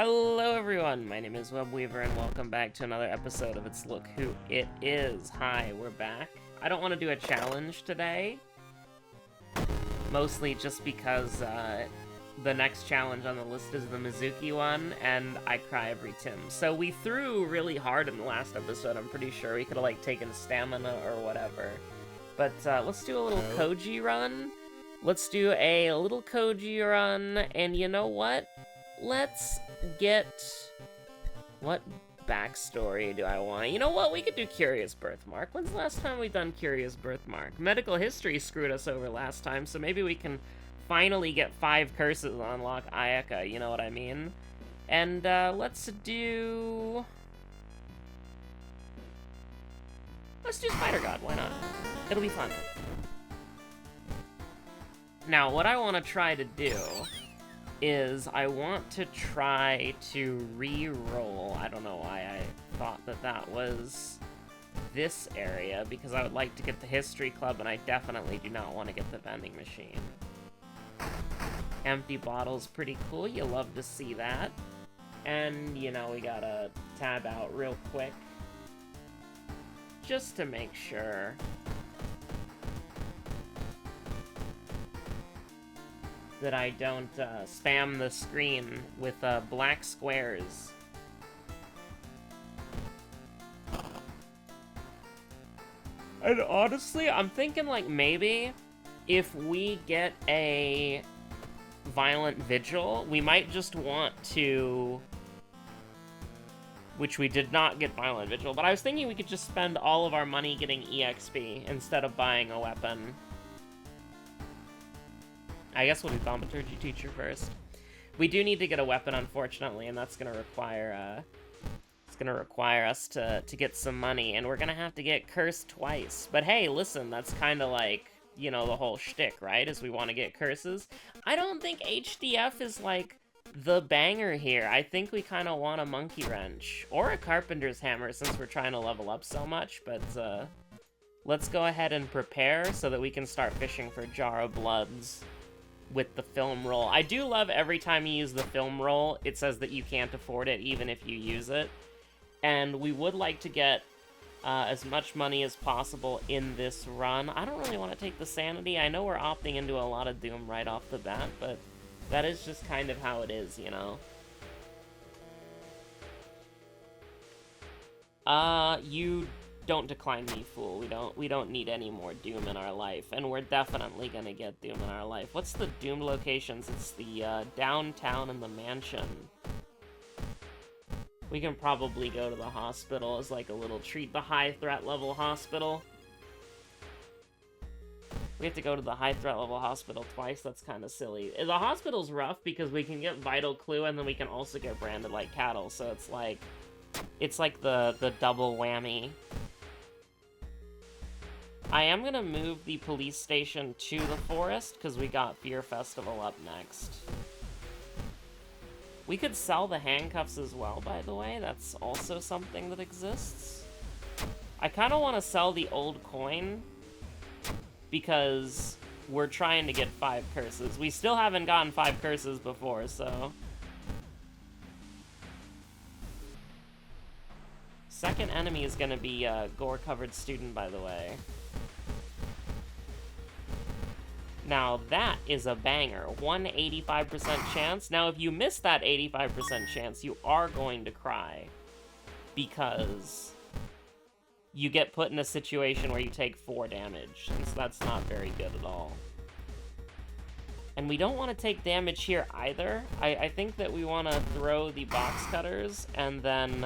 Hello everyone, my name is Webweaver and welcome back to another episode of It's Look Who It Is. Hi, we're back. I don't want to do a challenge today, mostly just because the next challenge on the list is the Mizuki one, and I cry every Tim. So we threw really hard in the last episode. I'm pretty sure we could have like taken stamina or whatever. But let's do a little Koji run. Let's do a little Koji run, and you know what? Let's get... What backstory do I want? You know what? We could do Curious Birthmark. When's the last time we've done Curious Birthmark? Medical history screwed us over last time, so maybe we can finally get 5 curses and unlock Ayaka, you know what I mean? And let's do Spider God, why not? It'll be fun. Now, what I want to try to do is I want to try to re-roll. I don't know why I thought that that was this area, because I would like to get the History Club, and I definitely do not want to get the vending machine. Empty bottle's pretty cool, you love to see that. And, you know, we gotta tab out real quick, just to make sure. That I don't spam the screen with black squares. And honestly, I'm thinking like maybe if we get a violent vigil, we might just want to... Which we did not get violent vigil, but I was thinking we could just spend all of our money getting EXP instead of buying a weapon. I guess we'll do Thaumaturgy Teacher first. We do need to get a weapon, unfortunately, and that's gonna require us to get some money, and we're gonna have to get cursed twice. But hey, listen, that's kind of like, you know, the whole shtick, right? Is we want to get curses. I don't think HDF is like the banger here. I think we kind of want a monkey wrench or a carpenter's hammer since we're trying to level up so much. But let's go ahead and prepare so that we can start fishing for Jar of Bloods with the film roll. I do love every time you use the film roll, it says that you can't afford it even if you use it. And we would like to get as much money as possible in this run. I don't really want to take the sanity. I know we're opting into a lot of Doom right off the bat, but that is just kind of how it is, you know? You don't decline me, fool. We don't need any more Doom in our life, and we're definitely gonna get Doom in our life. What's the Doom locations? It's the downtown and the mansion. We can probably go to the hospital as like a little treat. The high threat level hospital. We have to go to the high threat level hospital twice. That's kind of silly. The hospital's rough because we can get Vital Clue and then we can also get branded like cattle. So it's like the double whammy. I am gonna move the police station to the forest, because we got Fear Festival up next. We could sell the handcuffs as well, by the way. That's also something that exists. I kind of want to sell the old coin, because we're trying to get 5 curses. We still haven't gotten 5 curses before, so... Second enemy is gonna be a gore-covered student, by the way. Now, that is a banger. 185% chance. Now, if you miss that 85% chance, you are going to cry. Because you get put in a situation where you take 4 damage. And so that's not very good at all. And we don't want to take damage here either. I think that we want to throw the box cutters, and then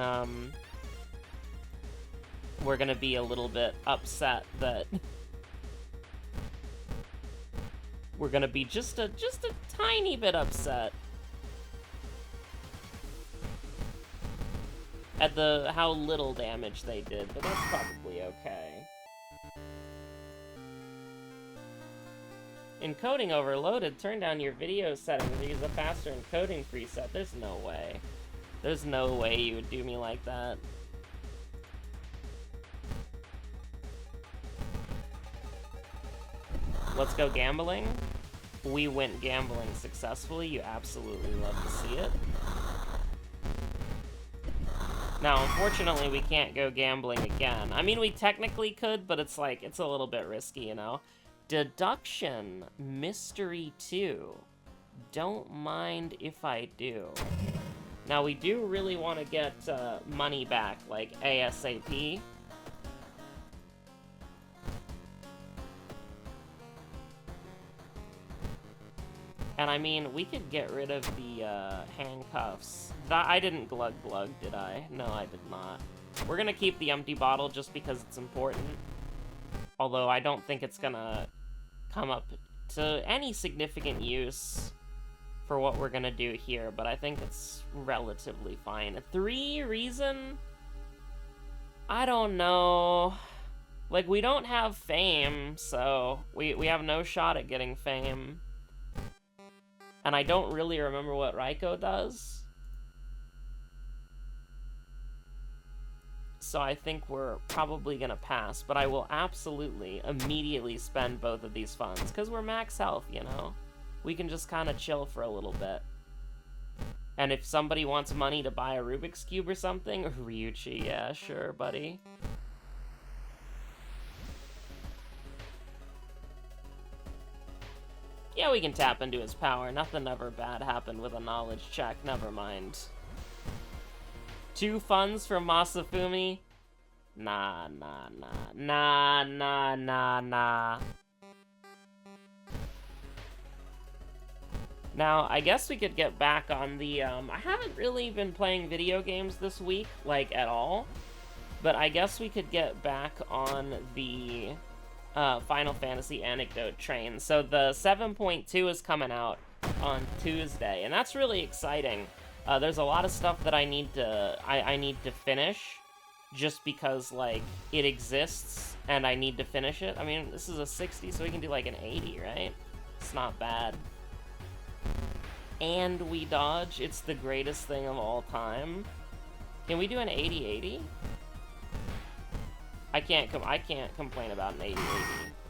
we're going to be a little bit upset that... We're gonna be just a tiny bit upset at how little damage they did, but that's probably okay. Encoding overloaded. Turn down your video settings to use a faster encoding preset. There's no way. There's no way you would do me like that. Let's go gambling. We went gambling successfully. You absolutely love to see it. Now, unfortunately, we can't go gambling again. I mean, we technically could, but it's like, it's a little bit risky, you know? Deduction, Mystery 2. Don't mind if I do. Now, we do really want to get money back, like, ASAP. And I mean, we could get rid of the handcuffs. I didn't glug, did I? No, I did not. We're gonna keep the empty bottle just because it's important. Although I don't think it's gonna come up to any significant use for what we're gonna do here, but I think it's relatively fine. 3 reason? I don't know. Like, we don't have fame, so we have no shot at getting fame. And I don't really remember what Raiko does. So I think we're probably gonna pass, but I will absolutely immediately spend both of these funds, because we're max health, you know? We can just kind of chill for a little bit. And if somebody wants money to buy a Rubik's Cube or something, Ryuichi, yeah, sure, buddy. Yeah, we can tap into his power. Nothing ever bad happened with a knowledge check. Never mind. 2 funds from Masafumi? Nah. Now, I guess we could get back on the, I haven't really been playing video games this week, like, at all. But I guess we could get back on the Final Fantasy anecdote train. So the 7.2 is coming out on Tuesday, and that's really exciting. There's a lot of stuff that I need to finish, just because, like, it exists, and I need to finish it. I mean, this is a 60, so we can do, like, an 80, right? It's not bad. And we dodge. It's the greatest thing of all time. Can we do an 80-80? I can't complain about an 80-80.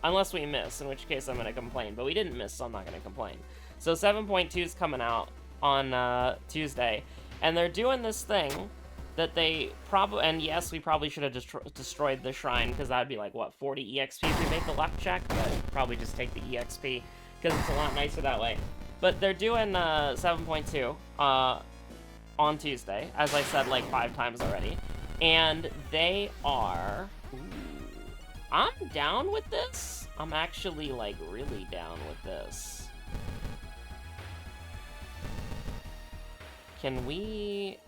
Unless we miss, in which case I'm going to complain. But we didn't miss, so I'm not going to complain. So 7.2 is coming out on Tuesday. And they're doing this thing that they probably... And yes, we probably should have destroyed the shrine, because that would be like, what, 40 EXP if we make the luck check? But probably just take the EXP, because it's a lot nicer that way. But they're doing 7.2 on Tuesday, as I said like 5 times already. And they are... Ooh, I'm down with this. I'm actually, like, really down with this. Can we...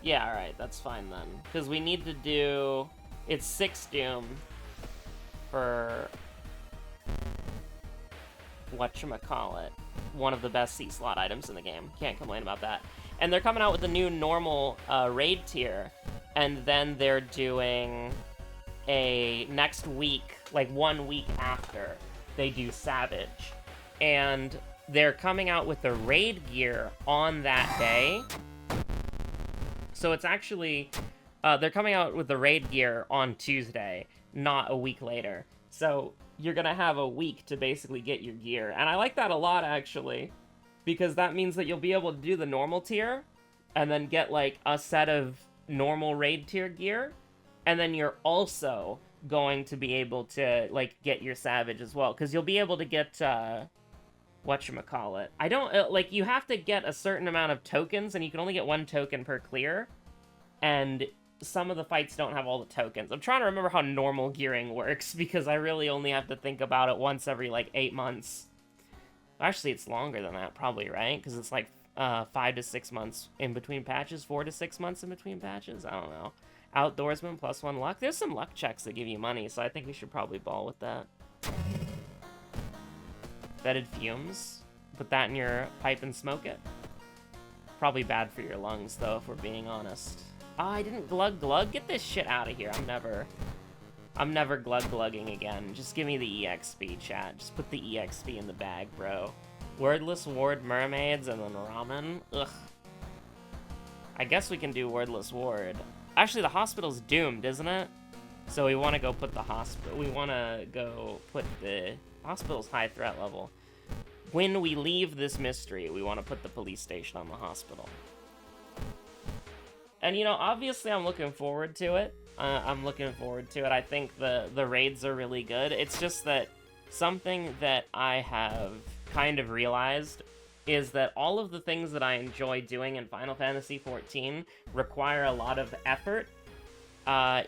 Yeah, alright, that's fine then. Because we need to do... It's 6 Doom for... whatchamacallit. One of the best C-slot items in the game. Can't complain about that. And they're coming out with the new normal raid tier. And then they're doing a next week, like 1 week after, they do Savage. And they're coming out with the raid gear on that day. So it's actually, they're coming out with the raid gear on Tuesday, not a week later. So you're gonna have a week to basically get your gear. And I like that a lot, actually, because that means that you'll be able to do the normal tier, and then get, like, a set of normal raid tier gear, and then you're also going to be able to, like, get your Savage as well, because you'll be able to get, whatchamacallit. I don't, like, you have to get a certain amount of tokens, and you can only get 1 token per clear, and some of the fights don't have all the tokens. I'm trying to remember how normal gearing works, because I really only have to think about it once every, like, 8 months. Actually, it's longer than that, probably, right? Because it's, like, 5 to 6 months in between patches, 4 to 6 months in between patches. I don't know. Outdoorsman +1 luck. There's some luck checks that give you money, so I think we should probably ball with that. Vetted fumes. Put that in your pipe and smoke it. Probably bad for your lungs, though, if we're being honest. Oh, I didn't glug. Get this shit out of here. I'm never glug-glugging again. Just give me the EXP, chat. Just put the EXP in the bag, bro. Wordless Ward mermaids and then ramen? Ugh. I guess we can do Wordless Ward. Actually, the hospital's doomed, isn't it? So we want to go put the hospital... We want to go put the... Hospital's high threat level. When we leave this mystery, we want to put the police station on the hospital. And, you know, obviously I'm looking forward to it. I think the raids are really good. It's just that something that I have kind of realized is that all of the things that I enjoy doing in Final Fantasy XIV require a lot of effort,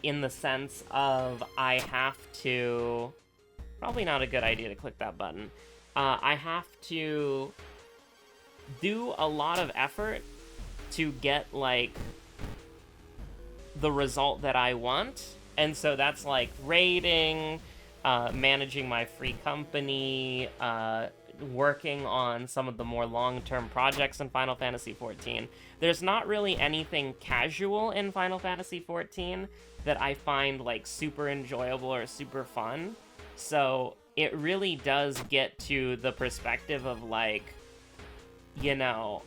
in the sense of I have to... Probably not a good idea to click that button. I have to do a lot of effort to get, like, the result that I want. And so that's, like, raiding, managing my free company, working on some of the more long-term projects in Final Fantasy XIV. There's not really anything casual in Final Fantasy XIV that I find, like, super enjoyable or super fun. So it really does get to the perspective of, like, you know,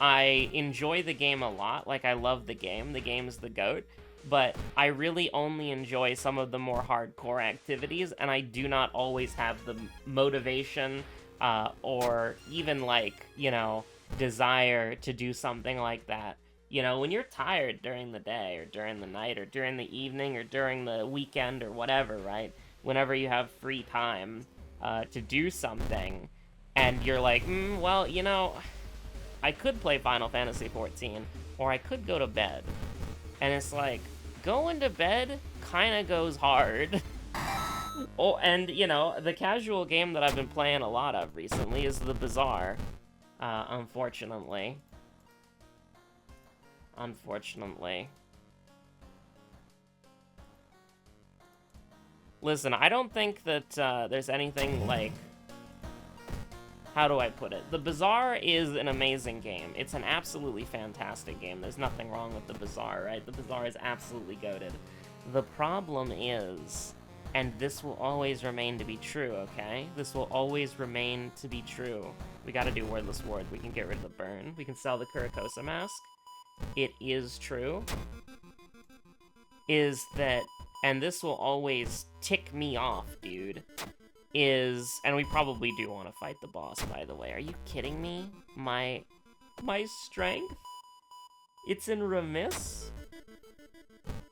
I enjoy the game a lot. Like, I love the game. The game's the GOAT. But I really only enjoy some of the more hardcore activities, and I do not always have the motivation, or even, like, you know, desire to do something like that. You know, when you're tired during the day, or during the night, or during the evening, or during the weekend, or whatever, right? Whenever you have free time, to do something, and you're like, well, you know, I could play Final Fantasy XIV, or I could go to bed. And it's like, going to bed kind of goes hard. Oh, and, you know, the casual game that I've been playing a lot of recently is the Bazaar, unfortunately. Listen, I don't think that there's anything, like... How do I put it? The Bazaar is an amazing game. It's an absolutely fantastic game. There's nothing wrong with the Bazaar, right? The Bazaar is absolutely goated. The problem is, and this will always remain to be true, okay? This will always remain to be true. We gotta do Wordless Ward. We can get rid of the burn. We can sell the Kurikosa mask. It is true. Is that, and this will always tick me off, dude, is, and we probably do want to fight the boss, by the way. Are you kidding me? My strength? It's in remiss?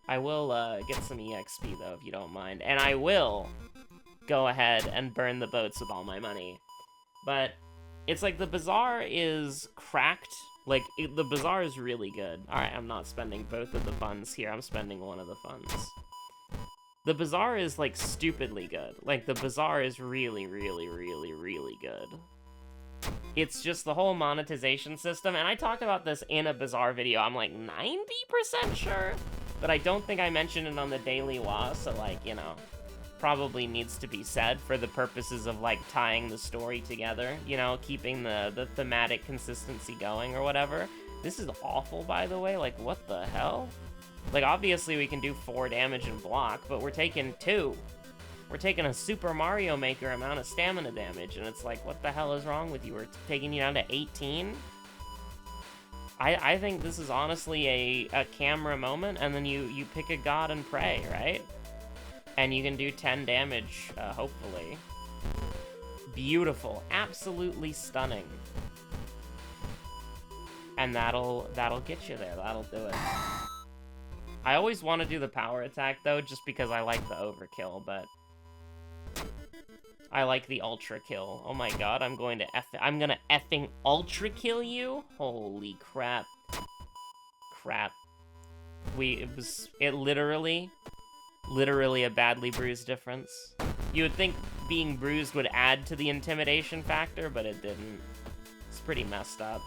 I will, get some EXP, though, if you don't mind. And I will go ahead and burn the boats with all my money. But it's like the Bazaar is cracked. Like, the Bazaar is really good. Alright, I'm not spending both of the funds here. I'm spending one of the funds. The Bazaar is, like, stupidly good. Like, the Bazaar is really, really, really, really good. It's just the whole monetization system, and I talked about this in a Bazaar video. I'm, like, 90% sure, but I don't think I mentioned it on the Daily Wa, so, like, you know, probably needs to be said for the purposes of, like, tying the story together, you know, keeping the thematic consistency going or whatever. This is awful, by the way. Like, what the hell? Like, obviously we can do 4 damage and block, but we're taking 2. We're taking a Super Mario Maker amount of stamina damage, and it's like, what the hell is wrong with you? We're taking you down to 18? I think this is honestly a camera moment, and then you pick a god and pray, right? And you can do 10 damage, hopefully. Beautiful. Absolutely stunning. And that'll get you there. That'll do it. I always want to do the power attack, though, just because I like the overkill, but... I like the ultra kill. Oh my god, I'm gonna effing ultra kill you? Holy crap. Crap. It literally a badly bruised difference. You would think being bruised would add to the intimidation factor, but it didn't. It's pretty messed up.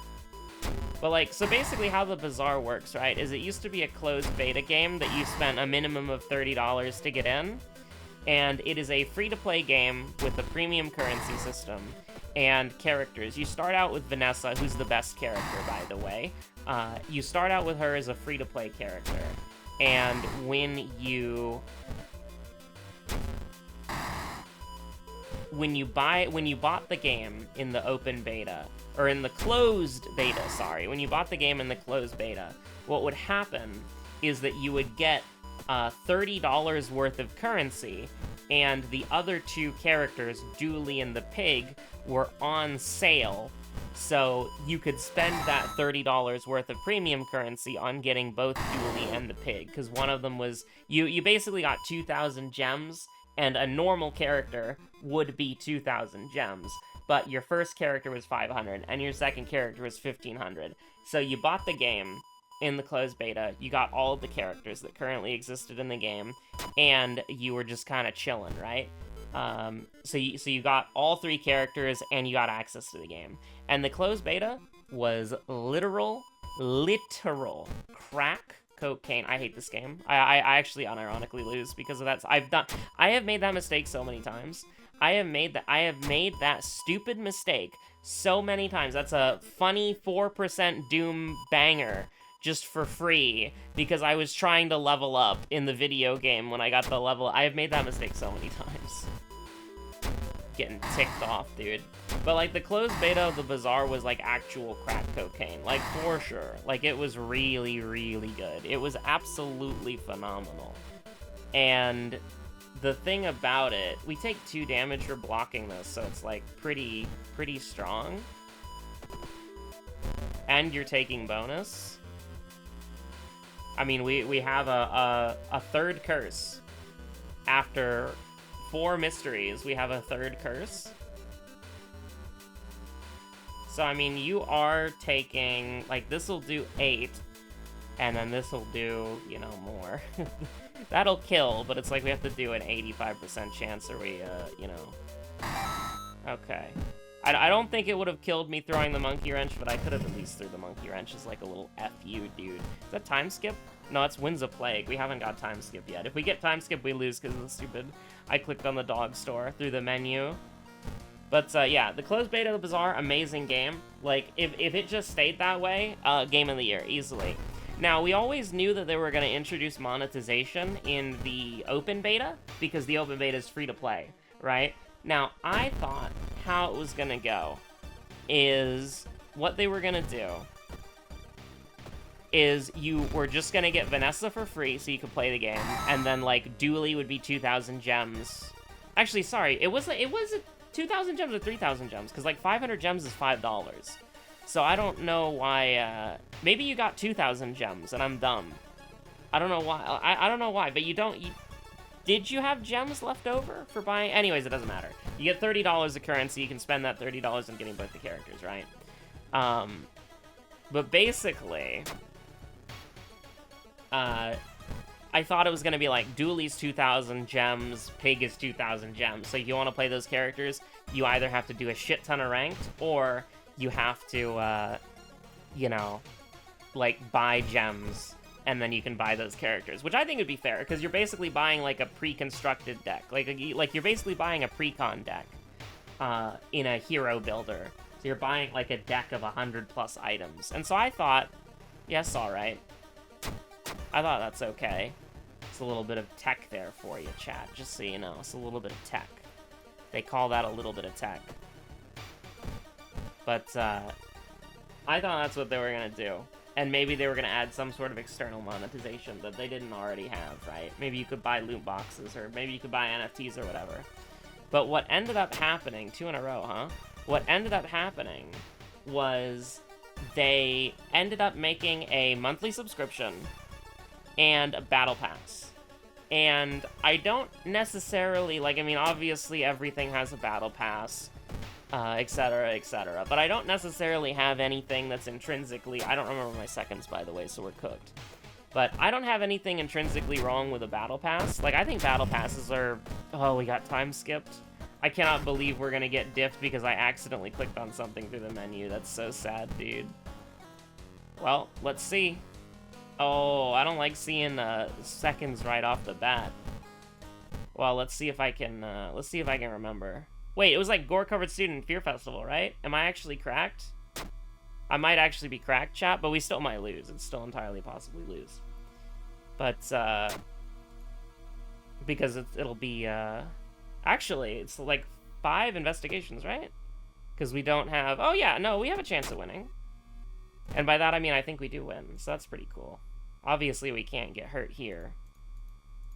But, like, so basically how the Bazaar works, right, is it used to be a closed beta game that you spent a minimum of $30 to get in, and it is a free-to-play game with a premium currency system and characters. You start out with Vanessa, who's the best character, by the way. You start out with her as a free-to-play character, and when you bought the game in the open beta, or in the closed beta, sorry, when you bought the game in the closed beta, what would happen is that you would get $30 worth of currency, and the other 2 characters, Dooley and the Pig, were on sale So you could spend that $30 worth of premium currency on getting both Dooley and the pig, because one of them was, you basically got 2,000 gems, and a normal character would be 2,000 gems, but your first character was 500, and your second character was 1,500. So you bought the game in the closed beta, you got all of the characters that currently existed in the game, and you were just kind of chilling, right? So you got all 3 characters, and you got access to the game. And the closed beta was literal crack cocaine. I hate this game. I actually unironically lose because of that. I have made that mistake so many times. I have made that stupid mistake so many times. That's a funny 4% Doom banger just for free because I was trying to level up in the video game when I got the level. I have made that mistake so many times. Getting ticked off, dude. But, like, the closed beta of the Bazaar was, like, actual crack cocaine. Like, for sure. Like, it was really, really good. It was absolutely phenomenal. And the thing about it, we take 2 damage for blocking this, so it's, like, pretty strong. And you're taking bonus. I mean, we have a third curse. After 4 mysteries, we have a third curse. So, I mean, you are taking, like, this'll do 8, and then this'll do, you know, more. That'll kill, but it's like we have to do an 85% chance or we, you know. Okay. I don't think it would have killed me throwing the monkey wrench, but I could have at least threw the monkey wrench as like a little F you, dude. Is that time skip? No, it's Winds of Plague. We haven't got time skip yet. If we get time skip, we lose because of the stupid... I clicked on the dog store through the menu. But, yeah, the closed beta of the Bazaar, amazing game. Like, if it just stayed that way, game of the year, easily. Now, we always knew that they were going to introduce monetization in the open beta, because the open beta is free to play, right? Now, I thought how it was going to go is what they were going to do is you were just going to get Vanessa for free so you could play the game, and then, like, Dooley would be 2,000 gems. Actually, sorry, it was 2,000 gems or 3,000 gems, because, like, 500 gems is $5. So I don't know why, maybe you got 2,000 gems, and I'm dumb. I don't know why, I don't know why, but did you have gems left over for buying? Anyways, it doesn't matter. You get $30 of currency, you can spend that $30 on getting both the characters, right? But basically, I thought it was going to be like Dooley's 2,000 gems, Pig is 2,000 gems. So if you want to play those characters, you either have to do a shit ton of ranked, or you have to, you know, like, buy gems, and then you can buy those characters, which I think would be fair, because you're basically buying, like, a pre-constructed deck. Like you're basically buying a pre-con deck in a hero builder. So you're buying, like, a deck of 100+ items. And so I thought, yes, alright. I thought that's okay. It's a little bit of tech there for you, chat, just so you know. It's a little bit of tech. They call that a little bit of tech. But, I thought that's what they were gonna do. And maybe they were gonna add some sort of external monetization that they didn't already have, right? Maybe you could buy loot boxes, or maybe you could buy NFTs or whatever. But what ended up happening, 2 in a row, huh? What ended up happening was they ended up making a monthly subscription and a battle pass. And I don't necessarily, like, I mean, obviously everything has a battle pass, etc., etc. But I don't necessarily have anything that's intrinsically... I don't remember my seconds, by the way, so we're cooked. But I don't have anything intrinsically wrong with a battle pass. Like, I think battle passes are... Oh, we got time skipped. I cannot believe we're gonna get diffed because I accidentally clicked on something through the menu. That's so sad, dude. Well, let's see. Oh, I don't like seeing seconds right off the bat. Well, let's see if I can remember. Wait, it was like gore-covered student Fear Festival, right? Am I actually cracked? I might actually be cracked, chat, but we still might lose. It's still entirely possibly lose. But, because it'll be, actually, it's like 5 investigations, right? Because we don't have... Oh, yeah, no, we have a chance of winning. And by that, I mean, I think we do win, so that's pretty cool. Obviously, we can't get hurt here.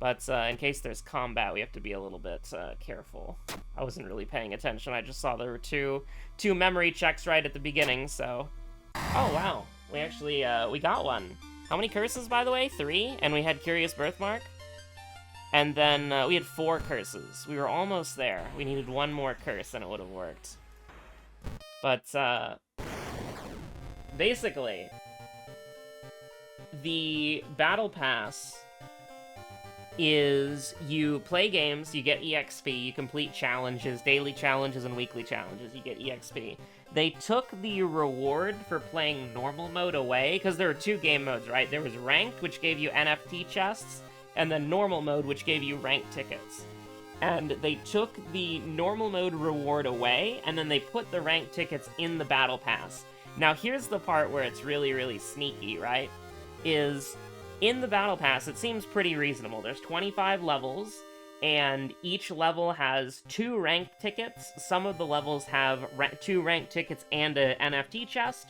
But in case there's combat, we have to be a little bit careful. I wasn't really paying attention. I just saw there were two memory checks right at the beginning, so... Oh, wow. We actually, we got one. How many curses, by the way? 3? And we had Curious Birthmark? And then we had 4 curses. We were almost there. We needed 1 more curse and it would have worked. But, basically, the Battle Pass is you play games, you get EXP, you complete challenges, daily challenges and weekly challenges, you get EXP. They took the reward for playing normal mode away, because there were 2 game modes, right? There was ranked, which gave you NFT chests, and then normal mode, which gave you ranked tickets. And they took the normal mode reward away, and then they put the ranked tickets in the Battle Pass. Now here's the part where it's really, really sneaky, right? Is, in the Battle Pass, it seems pretty reasonable. There's 25 levels, and each level has 2 ranked tickets. Some of the levels have 2 ranked tickets and an NFT chest,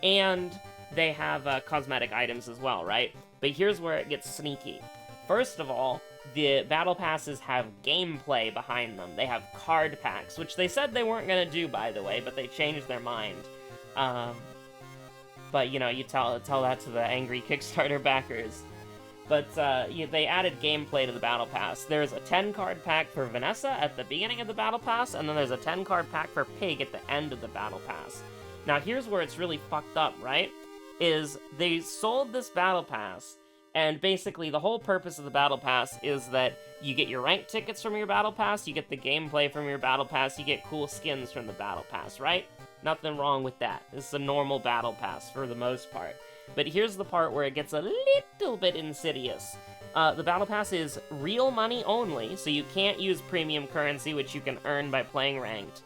and they have cosmetic items as well, right? But here's where it gets sneaky. First of all, the Battle Passes have gameplay behind them. They have card packs, which they said they weren't going to do, by the way, but they changed their mind. But, you know, you tell that to the angry Kickstarter backers. But they added gameplay to the Battle Pass. There's a 10-card pack for Vanessa at the beginning of the Battle Pass, and then there's a 10-card pack for Pig at the end of the Battle Pass. Now, here's where it's really fucked up, right? Is they sold this Battle Pass, and basically the whole purpose of the Battle Pass is that you get your ranked tickets from your Battle Pass, you get the gameplay from your Battle Pass, you get cool skins from the Battle Pass, right? Nothing wrong with that. This is a normal Battle Pass for the most part. But here's the part where it gets a little bit insidious. The Battle Pass is real money only, so you can't use premium currency, which you can earn by playing ranked.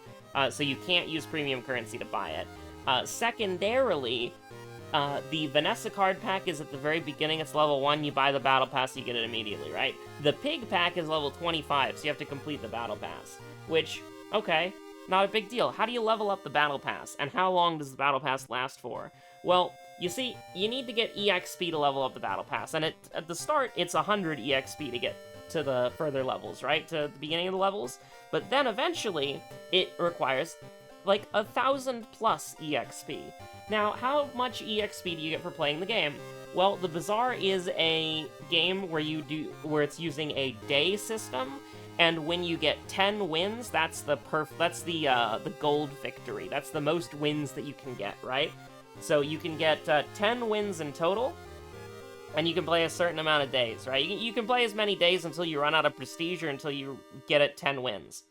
So you can't use premium currency to buy it. Secondarily, the Vanessa card pack is at the very beginning. It's level 1. You buy the Battle Pass, you get it immediately, right? The Pig pack is level 25, so you have to complete the Battle Pass. Which, okay, not a big deal. How do you level up the Battle Pass? And how long does the Battle Pass last for? Well, you see, you need to get EXP to level up the Battle Pass, and at the start, it's 100 EXP to get to the further levels, right? To the beginning of the levels. But then eventually, it requires, like, 1,000 plus EXP. Now, how much EXP do you get for playing the game? Well, the Bazaar is a game where it's using a day system, and when you get 10 wins, that's the gold victory. That's the most wins that you can get, right? So you can get 10 wins in total, and you can play a certain amount of days, right? You can play as many days until you run out of prestige or until you get it 10 wins.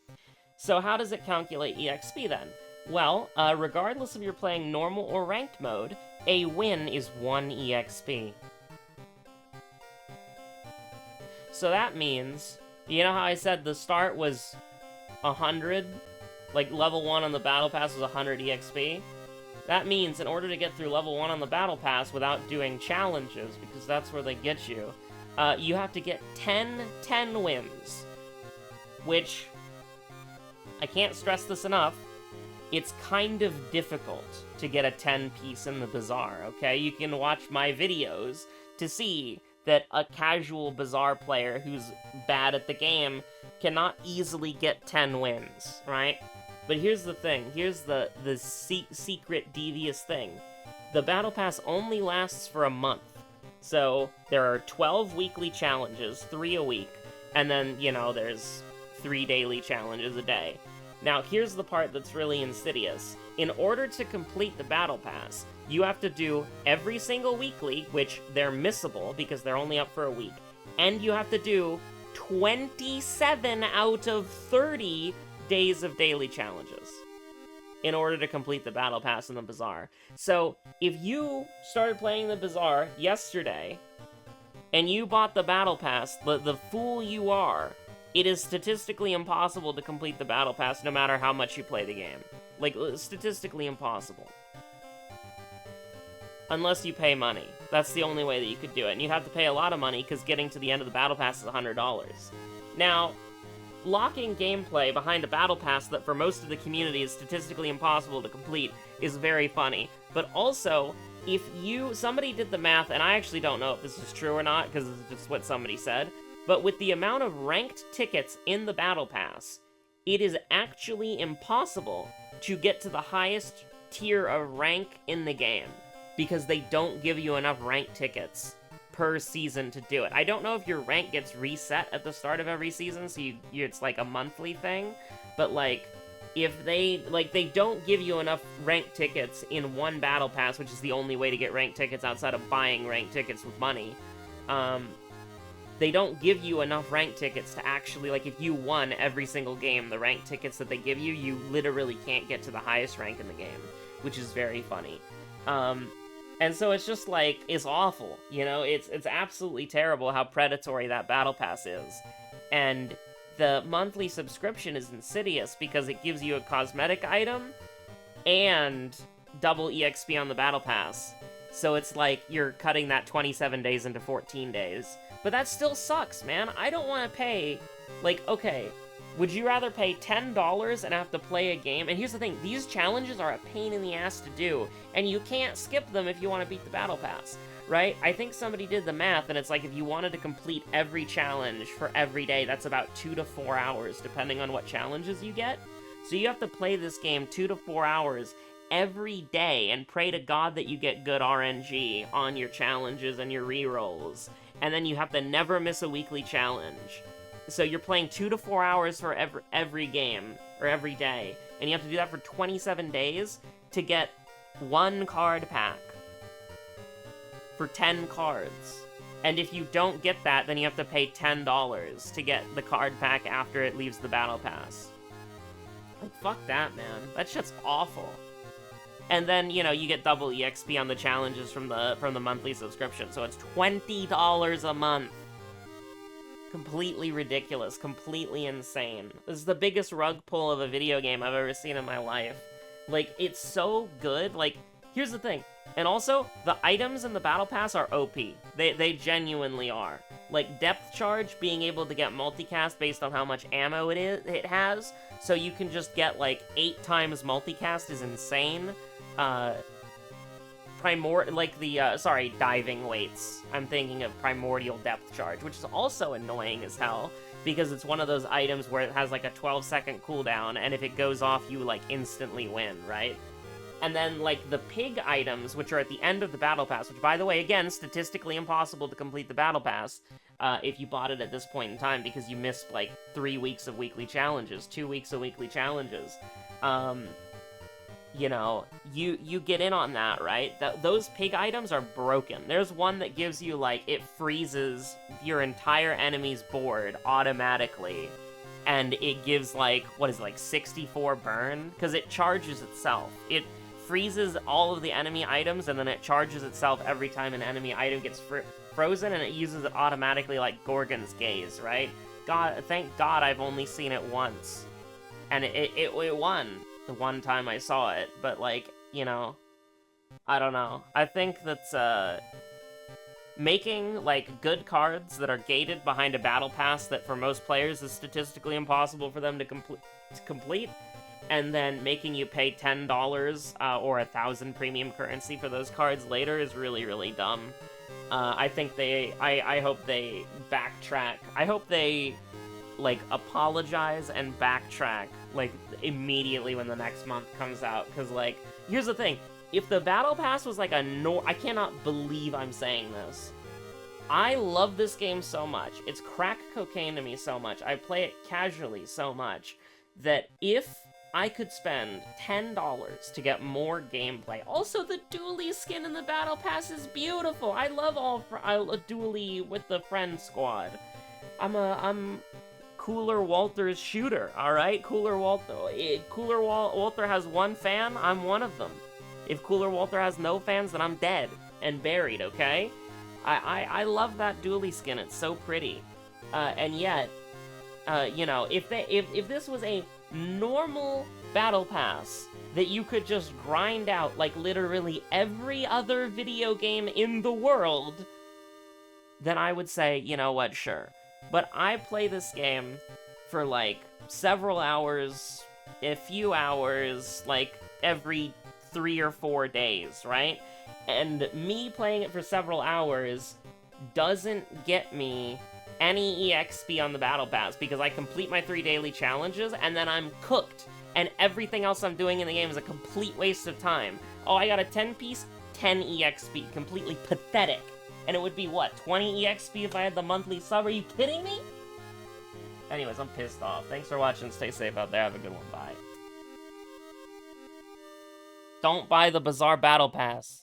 So how does it calculate EXP then? Well, regardless if you're playing normal or ranked mode, a win is 1 EXP. So that means, you know how I said the start was 100? Like, level 1 on the Battle Pass was 100 EXP? That means in order to get through level 1 on the Battle Pass without doing challenges, because that's where they get you, you have to get 10 wins. Which, I can't stress this enough, it's kind of difficult to get a 10 piece in the Bazaar, okay? You can watch my videos to see that a casual Bazaar player who's bad at the game cannot easily get 10 wins, right? But here's the thing, here's the secret devious thing. The Battle Pass only lasts for a month. So there are 12 weekly challenges, 3 a week, and then, you know, there's 3 daily challenges a day. Now, here's the part that's really insidious. In order to complete the Battle Pass, you have to do every single weekly, which they're missable because they're only up for a week, and you have to do 27 out of 30 days of daily challenges in order to complete the Battle Pass in the Bazaar. So, if you started playing the Bazaar yesterday, and you bought the Battle Pass, the fool you are, it is statistically impossible to complete the Battle Pass no matter how much you play the game. Like, statistically impossible. Unless you pay money. That's the only way that you could do it. And you'd have to pay a lot of money, because getting to the end of the Battle Pass is $100. Now, locking gameplay behind a Battle Pass that for most of the community is statistically impossible to complete is very funny. But also, if somebody did the math, and I actually don't know if this is true or not, because it's just what somebody said, But with the amount of ranked tickets in the Battle Pass, it is actually impossible to get to the highest tier of rank in the game, because they don't give you enough ranked tickets per season to do it. I don't know if your rank gets reset at the start of every season, so it's like a monthly thing, but like, if they don't give you enough ranked tickets in one Battle Pass, which is the only way to get ranked tickets outside of buying ranked tickets with money, they don't give you enough ranked tickets to actually, like, if you won every single game, the ranked tickets that they give you, you literally can't get to the highest rank in the game, which is very funny. And so it's just, like, it's awful, you know? It's absolutely terrible how predatory that Battle Pass is. And the monthly subscription is insidious because it gives you a cosmetic item and double EXP on the Battle Pass. So it's like you're cutting that 27 days into 14 days. But that still sucks, man. I don't want to pay, like, okay, would you rather pay $10 and have to play a game? And here's the thing, these challenges are a pain in the ass to do, and you can't skip them if you want to beat the Battle Pass, right? I think somebody did the math, and it's like if you wanted to complete every challenge for every day, that's about 2 to 4 hours, depending on what challenges you get. So you have to play this game 2 to 4 hours every day and pray to God that you get good RNG on your challenges and your rerolls. And then you have to never miss a weekly challenge. So you're playing 2 to 4 hours for every game, or every day, and you have to do that for 27 days to get one card pack for 10 cards. And if you don't get that, then you have to pay $10 to get the card pack after it leaves the Battle Pass. Like, fuck that, man. That shit's awful. And then, you know, you get double EXP on the challenges from the monthly subscription, so it's $20 a month. Completely ridiculous, completely insane. This is the biggest rug pull of a video game I've ever seen in my life. Like, it's so good. Like, here's the thing. And also, the items in the Battle Pass are OP. They genuinely are. Like, depth charge, being able to get multicast based on how much ammo it has, so you can just get, like, 8 times multicast is insane. Diving weights. I'm thinking of primordial depth charge, which is also annoying as hell, because it's one of those items where it has, like, a 12-second cooldown, and if it goes off, you, like, instantly win, right? And then, like, the pig items, which are at the end of the Battle Pass, which, by the way, again, statistically impossible to complete the Battle Pass if you bought it at this point in time, because you missed, like, 3 weeks of weekly challenges, 2 weeks of weekly challenges. You know, you get in on that, right? Those pig items are broken. There's one that gives you, like, it freezes your entire enemy's board automatically, and it gives, like, what is it, like 64 burn? Because it charges itself. It freezes all of the enemy items, and then it charges itself every time an enemy item gets frozen, and it uses it automatically like Gorgon's Gaze, right? God, thank God I've only seen it once. And it won the one time I saw it, but, like, you know, I don't know. I think that's, making, like, good cards that are gated behind a Battle Pass that for most players is statistically impossible for them to complete, and then making you pay $10 or 1,000 premium currency for those cards later is really, really dumb. I think I hope they backtrack. I hope they, like, apologize and backtrack, like, immediately when the next month comes out, because, like, here's the thing. If the Battle Pass was, like, I cannot believe I'm saying this. I love this game so much. It's crack cocaine to me so much. I play it casually so much that if I could spend $10 to get more gameplay. Also, the dually skin in the Battle Pass is beautiful. I love a dually with the friend squad. I'm Cooler Walter's shooter, alright? Cooler Walter has one fan, I'm one of them. If Cooler Walter has no fans, then I'm dead and buried, okay? I love that dually skin, it's so pretty. And yet, you know, if this was a normal Battle Pass that you could just grind out like literally every other video game in the world, then I would say, you know what, sure. But I play this game for, like, several hours, a few hours, like, every 3 or 4 days, right? And me playing it for several hours doesn't get me any EXP on the Battle Pass because I complete my 3 daily challenges and then I'm cooked. And everything else I'm doing in the game is a complete waste of time. Oh, I got a 10-piece, 10 EXP. Completely pathetic. And it would be, what, 20 EXP if I had the monthly sub? Are you kidding me? Anyways, I'm pissed off. Thanks for watching. Stay safe out there. Have a good one. Bye. Don't buy the Bizarre Battle Pass.